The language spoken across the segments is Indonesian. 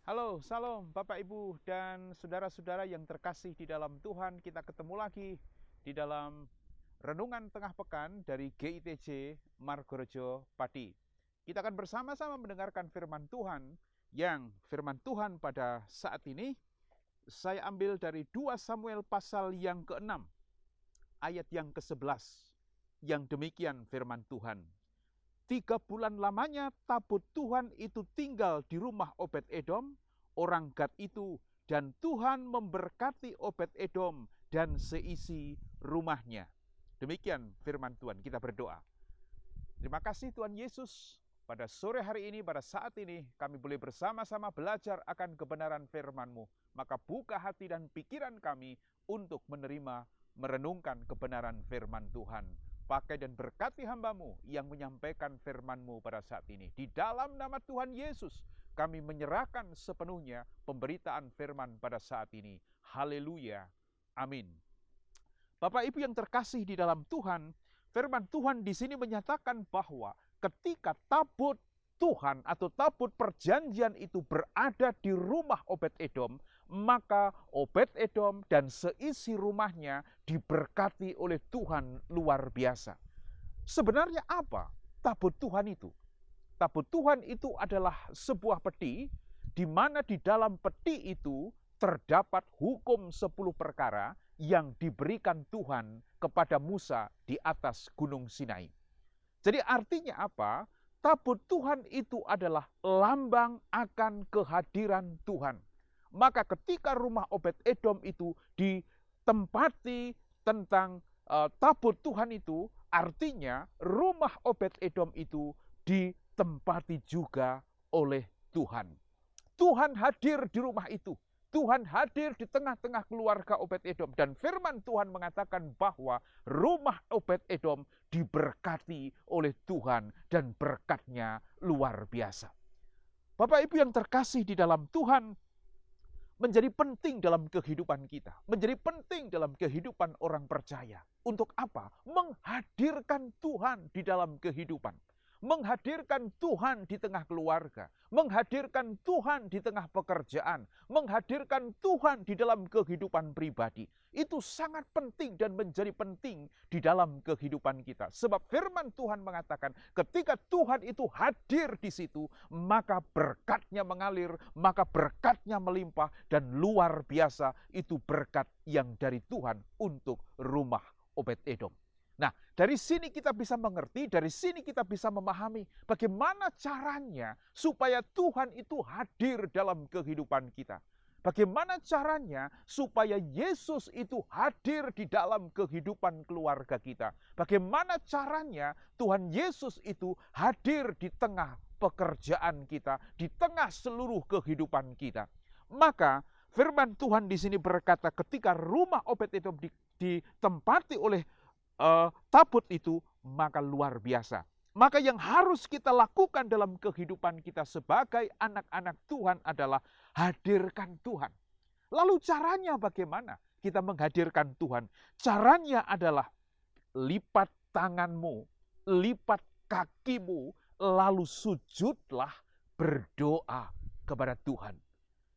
Halo, salam Bapak Ibu dan saudara-saudara yang terkasih di dalam Tuhan. Kita ketemu lagi di dalam Renungan Tengah Pekan dari GITJ Margorejo Pati. Kita akan bersama-sama mendengarkan firman Tuhan, yang firman Tuhan pada saat ini saya ambil dari 2 Samuel pasal yang ke-6 ayat yang ke-11, yang demikian firman Tuhan. 3 bulan lamanya tabut Tuhan itu tinggal di rumah Obed-Edom, orang Gad itu, dan Tuhan memberkati Obed-Edom dan seisi rumahnya. Demikian firman Tuhan. Kita berdoa. Terima kasih Tuhan Yesus. Pada sore hari ini, pada saat ini, kami boleh bersama-sama belajar akan kebenaran firman-Mu. Maka buka hati dan pikiran kami untuk menerima, merenungkan kebenaran firman Tuhan. Pakai dan berkati hamba-Mu yang menyampaikan firman-Mu pada saat ini. Di dalam nama Tuhan Yesus, kami menyerahkan sepenuhnya pemberitaan firman pada saat ini. Haleluya. Amin. Bapak Ibu yang terkasih di dalam Tuhan, firman Tuhan di sini menyatakan bahwa ketika tabut Tuhan atau tabut perjanjian itu berada di rumah Obed-Edom, maka Obed-Edom dan seisi rumahnya diberkati oleh Tuhan luar biasa. Sebenarnya apa tabut Tuhan itu? Tabut Tuhan itu adalah sebuah peti, di mana di dalam peti itu terdapat hukum 10 perkara yang diberikan Tuhan kepada Musa di atas Gunung Sinai. Jadi artinya apa? Tabut Tuhan itu adalah lambang akan kehadiran Tuhan. Maka ketika rumah Obed-Edom itu ditempati tentang tabut Tuhan itu, artinya rumah Obed-Edom itu ditempati juga oleh Tuhan. Tuhan hadir di rumah itu. Tuhan hadir di tengah-tengah keluarga Obed-Edom. Dan firman Tuhan mengatakan bahwa rumah Obed-Edom diberkati oleh Tuhan dan berkatnya luar biasa. Bapak Ibu yang terkasih di dalam Tuhan, menjadi penting dalam kehidupan kita. Menjadi penting dalam kehidupan orang percaya. Untuk apa? Menghadirkan Tuhan di dalam kehidupan. Menghadirkan Tuhan di tengah keluarga, menghadirkan Tuhan di tengah pekerjaan, menghadirkan Tuhan di dalam kehidupan pribadi. Itu sangat penting dan menjadi penting di dalam kehidupan kita. Sebab firman Tuhan mengatakan ketika Tuhan itu hadir di situ, maka berkatnya mengalir, maka berkatnya melimpah, dan luar biasa itu berkat yang dari Tuhan untuk rumah Obed-Edom. Nah, dari sini kita bisa mengerti, dari sini kita bisa memahami bagaimana caranya supaya Tuhan itu hadir dalam kehidupan kita. Bagaimana caranya supaya Yesus itu hadir di dalam kehidupan keluarga kita. Bagaimana caranya Tuhan Yesus itu hadir di tengah pekerjaan kita, di tengah seluruh kehidupan kita. Maka firman Tuhan di sini berkata ketika rumah Obed-Edom ditempati oleh tabut itu, maka luar biasa. Maka yang harus kita lakukan dalam kehidupan kita sebagai anak-anak Tuhan adalah hadirkan Tuhan. Lalu caranya bagaimana kita menghadirkan Tuhan? Caranya adalah lipat tanganmu, lipat kakimu, lalu sujudlah berdoa kepada Tuhan.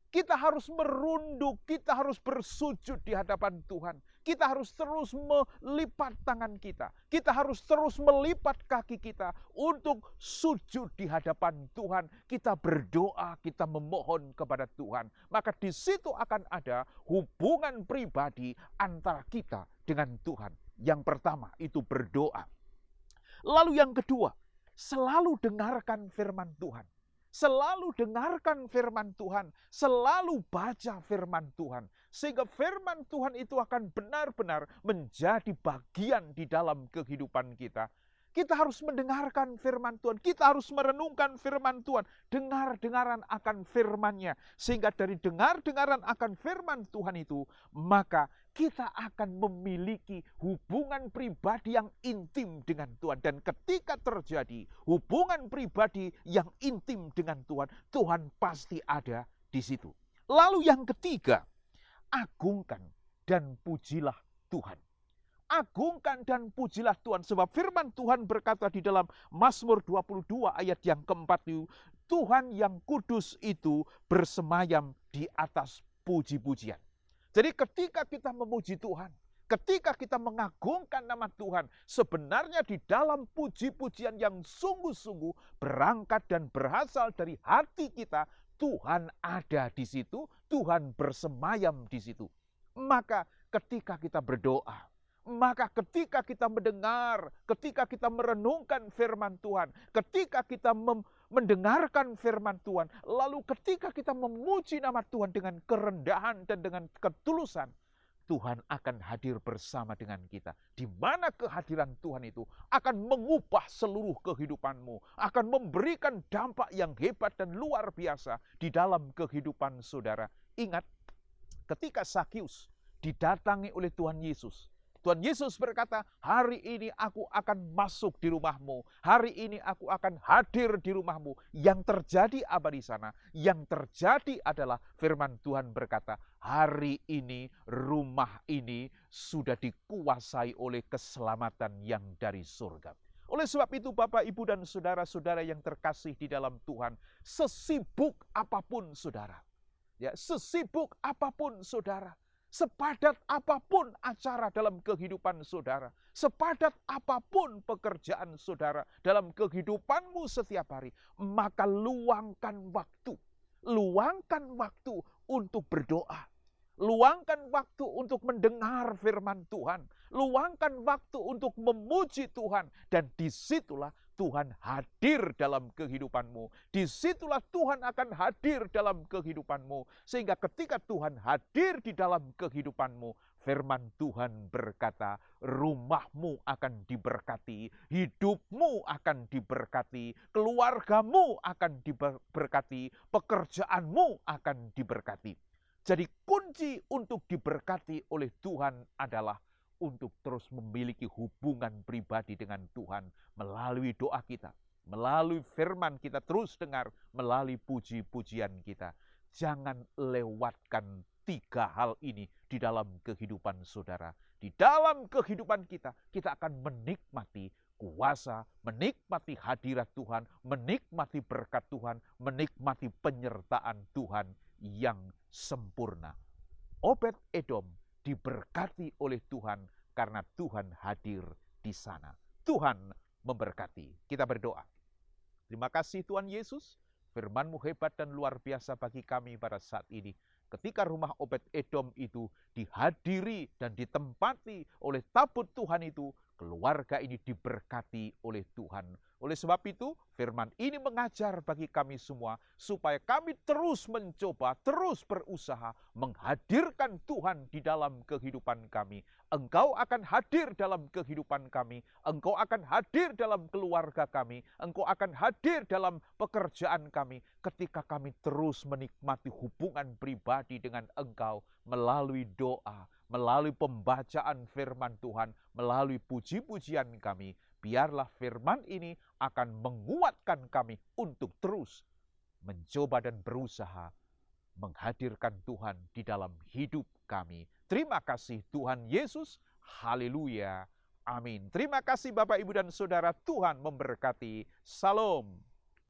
Kita harus merunduk, kita harus bersujud di hadapan Tuhan. Kita harus terus melipat tangan kita. Kita harus terus melipat kaki kita untuk sujud di hadapan Tuhan. Kita berdoa, kita memohon kepada Tuhan. Maka di situ akan ada hubungan pribadi antara kita dengan Tuhan. Yang pertama itu berdoa. Lalu yang kedua, selalu dengarkan firman Tuhan. Selalu dengarkan firman Tuhan, selalu baca firman Tuhan. Sehingga firman Tuhan itu akan benar-benar menjadi bagian di dalam kehidupan kita. Kita harus mendengarkan firman Tuhan, kita harus merenungkan firman Tuhan, dengar-dengaran akan firman-Nya. Sehingga dari dengar-dengaran akan firman Tuhan itu, maka kita akan memiliki hubungan pribadi yang intim dengan Tuhan. Dan ketika terjadi hubungan pribadi yang intim dengan Tuhan, Tuhan pasti ada di situ. Lalu yang ketiga, agungkan dan pujilah Tuhan. agungkan dan pujilah Tuhan. Sebab firman Tuhan berkata di dalam Mazmur 22 ayat yang keempat itu, Tuhan yang kudus itu bersemayam di atas puji-pujian. Jadi ketika kita memuji Tuhan, ketika kita mengagungkan nama Tuhan, sebenarnya di dalam puji-pujian yang sungguh-sungguh berangkat dan berasal dari hati kita, Tuhan ada di situ, Tuhan bersemayam di situ. Maka ketika kita berdoa, maka ketika kita mendengar, ketika kita merenungkan firman Tuhan, ketika kita mendengarkan firman Tuhan, lalu ketika kita memuji nama Tuhan dengan kerendahan dan dengan ketulusan, Tuhan akan hadir bersama dengan kita. Di mana kehadiran Tuhan itu akan mengubah seluruh kehidupanmu, akan memberikan dampak yang hebat dan luar biasa di dalam kehidupan saudara. Ingat, ketika Zakius didatangi oleh Tuhan Yesus, Tuhan Yesus berkata, hari ini aku akan masuk di rumahmu. Hari ini aku akan hadir di rumahmu. Yang terjadi apa di sana? Yang terjadi adalah firman Tuhan berkata, hari ini rumah ini sudah dikuasai oleh keselamatan yang dari surga. Oleh sebab itu Bapak, Ibu, dan saudara-saudara yang terkasih di dalam Tuhan, sesibuk apapun saudara, ya, sesibuk apapun saudara, sepadat apapun acara dalam kehidupan saudara, sepadat apapun pekerjaan saudara dalam kehidupanmu setiap hari, maka luangkan waktu untuk berdoa, luangkan waktu untuk mendengar firman Tuhan, luangkan waktu untuk memuji Tuhan, dan disitulah Tuhan hadir dalam kehidupanmu. Disitulah Tuhan akan hadir dalam kehidupanmu. Sehingga ketika Tuhan hadir di dalam kehidupanmu, firman Tuhan berkata, rumahmu akan diberkati, hidupmu akan diberkati, keluargamu akan diberkati, pekerjaanmu akan diberkati. Jadi kunci untuk diberkati oleh Tuhan adalah untuk terus memiliki hubungan pribadi dengan Tuhan melalui doa kita, melalui firman kita terus dengar, melalui puji-pujian kita. Jangan lewatkan 3 hal ini di dalam kehidupan saudara. Di dalam kehidupan kita, kita akan menikmati kuasa, menikmati hadirat Tuhan, menikmati berkat Tuhan, menikmati penyertaan Tuhan yang sempurna. Obed-Edom diberkati oleh Tuhan karena Tuhan hadir di sana. Tuhan memberkati. Kita berdoa. Terima kasih Tuhan Yesus, firman-Mu hebat dan luar biasa bagi kami pada saat ini. Ketika rumah Obed-Edom itu dihadiri dan ditempati oleh tabut Tuhan itu, keluarga ini diberkati oleh Tuhan. Oleh sebab itu, firman ini mengajar bagi kami semua, supaya kami terus mencoba, terus berusaha menghadirkan Tuhan di dalam kehidupan kami. Engkau akan hadir dalam kehidupan kami, Engkau akan hadir dalam keluarga kami, Engkau akan hadir dalam pekerjaan kami, ketika kami terus menikmati hubungan pribadi dengan Engkau melalui doa, melalui pembacaan firman Tuhan, melalui puji-pujian kami. Biarlah firman ini akan menguatkan kami untuk terus mencoba dan berusaha menghadirkan Tuhan di dalam hidup kami. Terima kasih Tuhan Yesus. Haleluya. Amin. Terima kasih Bapak, Ibu, dan Saudara. Tuhan memberkati. Salam.